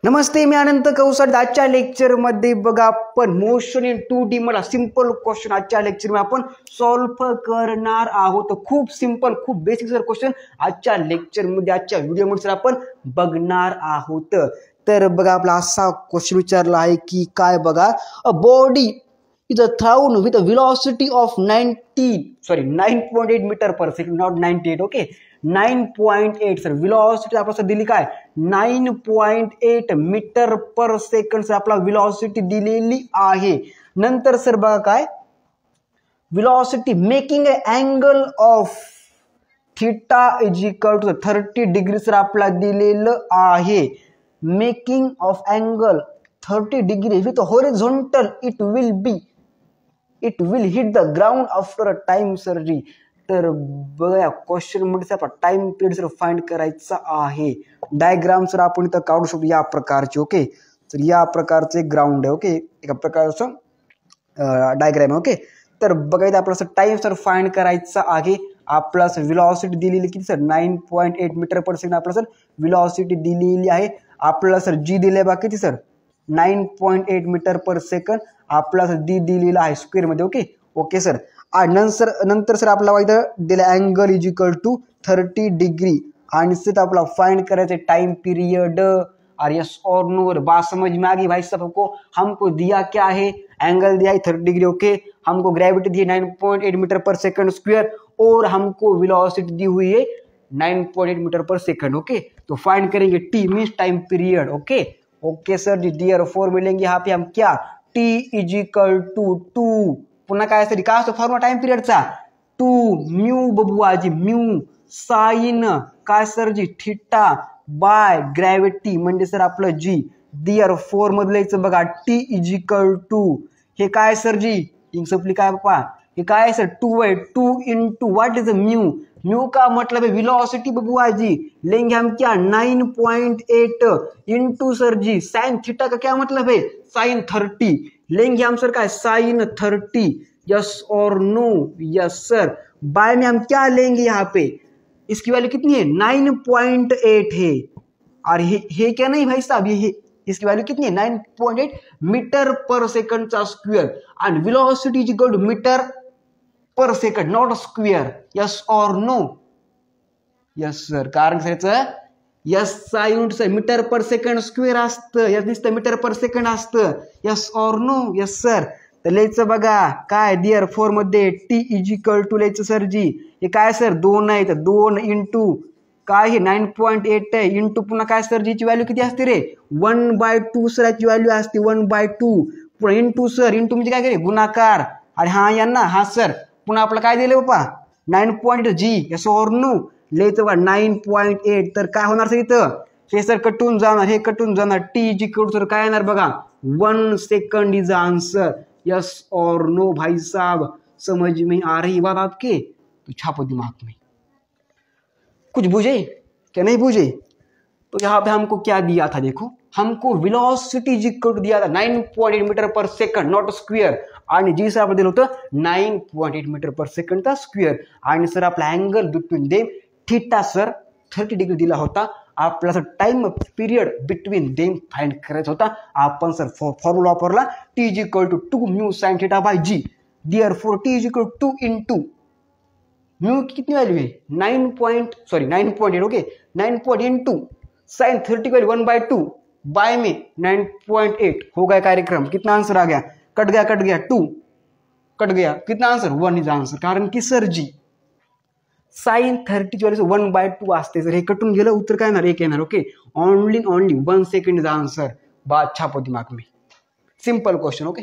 नमस्ते, मी अनंत कौसर. आजच्या लेक्चरमध्ये बघा आपण मोशन इन 2D मला सिंपल क्वेश्चन आजच्या लेक्चरमध्ये आपण सॉल्व्ह करणार आहोत. खूप सिंपल, खूप बेसिक सर क्वेश्चन आजच्या लेक्चरमध्ये, आजच्या व्हिडिओमध्ये सर आपण बघणार आहोत. तर बघा आपला असा क्वेश्चन विचारला आहे की काय बघा, a body is thrown with a velocity of 9.8 metre per second, not 98. Okay, 9.8 sir velocity आपल्याला दिली काय 9.8 मीटर पर सेकंड सर आपला व्हेलॉसिटी दिलेली आहे. नंतर सर बघा काय velocity making a angle of theta is equal to 30 degree sir आपला दिलेलं आहे. Making of angle 30 degree with horizontal it will hit the ground after a time sir जी. तर बघा क्वेश्चन मध्ये आपला टाइम पिरियड सर फाइंड करायचा आहे. Diagram sir आपण इथं काढू शकतो या प्रकारचे. ओके, तर या प्रकारचे ग्राउंड आहे. ओके, एका प्रकारचं डायग्राम आहे. ओके, तर बघा इथं आपल्याला टाइम सर फाइंड करायचा आहे. आपला सर व्हेलॉसिटी दिलेली किती सर 9.8 मीटर पर सेकंड आपल्याला सर व्हेलॉसिटी दिलेली आहे. आपल्याला सर जी दिले बा किती सर 9.8 मीटर पर सेकंड आपल्याला सर दिलेला आहे स्क्वेअर मध्ये. Okay okay sir. नंतर सर आपल्याला इथं दिला angle is equal to 30 degree आणि सर आपल्याला फाइंड करायचं टाइम पीरियड. और यस और नो, बात समझ में आ गई भाई साहब को. हमको दिया क्या है, एंगल दिया है 30 डिग्री. ओके, हमको ग्रेविटी दी है 9.8 मीटर पर सेकंड स्क्वायर और हमको वेलोसिटी दी हुई है 9.8 मीटर पर सेकंड. ओके, तो फाइंड करेंगे T means time period. Okay okay sir जी. डियर 4 मिलेंगे यहाँ पे हम क्या टी इज इक्वल टू 2 पुन्हा काय सर काय असतो फॉर्म्युला टाइम पिरियडचा 2 म्यू बबुआजी म्यू साइन काय sir ji theta by gravity म्हणजे सर आपलं जी. डियर 4 मधलं यायचं बघा टी इज इक्वल टू हे काय सर जी इंग सपली काय बापा हे काय सर 2 है 2 into what is mu. Mu का मतलब है वेलोसिटी बबुआ जी. लेंगे हम क्या 9.8 इंटू सर जी साइन थीटा का क्या मतलब है साइन 30. लेंगे हम सर का साइन 30. यस और नो. Yes sir. बाय में हम क्या लेंगे यहाँ पे इसकी वैल्यू कितनी है 9.8 है. और हे क्या नहीं भाई साहब, ये इसकी वैल्यू कितनी है 9.8 मीटर पर सेकंड चा स्क्वेअर आणि velocity is equal to meter per second not square. Yes और नो. Yes sir. कारण sir yes sine meter per second square असतं, यस नुसतं मीटर पर सेकंड असतं. यस और नो. Yes sir. तर लिहायचं बघा काय डियर 4 मध्ये टी इज इक्वल टू लिहायचं सर जी हे काय सर 2 आहे तर 2 इंटू काय हे 9.8 आहे इंटू पुन्हा काय सर जीची व्हॅल्यू किती असते रे 1/2 सर याची व्हॅल्यू असते 1/2 पुन्हा इंटू सर इंटू म्हणजे काय करे गुणाकार. आणि हा यांना हा सर पुन्हा आपलं काय दिलं बापा 9. जी. यस और नो. लिहायचं बघा 9.8 तर काय होणार सर इथं हे सर कटून जाणार हे कटून जाणार T is equal to sir काय येणार बघा 1 सेकंड इज आंसर. यस और नो भाई साहब, समझ में आ रही बात आपके तो छापो दिमाग में. कुछ बुझे क्या नहीं बुझे. तो यहाँ पे हमको क्या दिया था देखो, हमको वेलोसिटी इज इक्वल टू दिया था 9.8 metre per second not square आणि जी सर आपण दिलं होतं 9.8 मीटर पर सेकंडचा स्क्वेअर आणि सर आपला angle between them theta sir 30 degree दिला होता. आपला sir time period between them find करायचा होता. आपण सर फॉर्म्युला वापरला T is equal to 2 mu sine theta by g. Deere 4 T is equal to 2 into mu की कितनी वैल्यू है 9.8. ओके 9. इंटू साइन 30 की वैल्यू 1/2 बाय में 9.8 हो गया कार्यक्रम. कितना आंसर आ गया कट गया 2 कट गया कितना आंसर 1 इज आंसर. कारण की सर जी साइन 30 ची वैल्यू 1/2 असते सर हे कटून गेलं उत्तर काय येणार 1 येणार. Okay only 1 second is answer. बात छापो दिमाग में. Simple question. ओके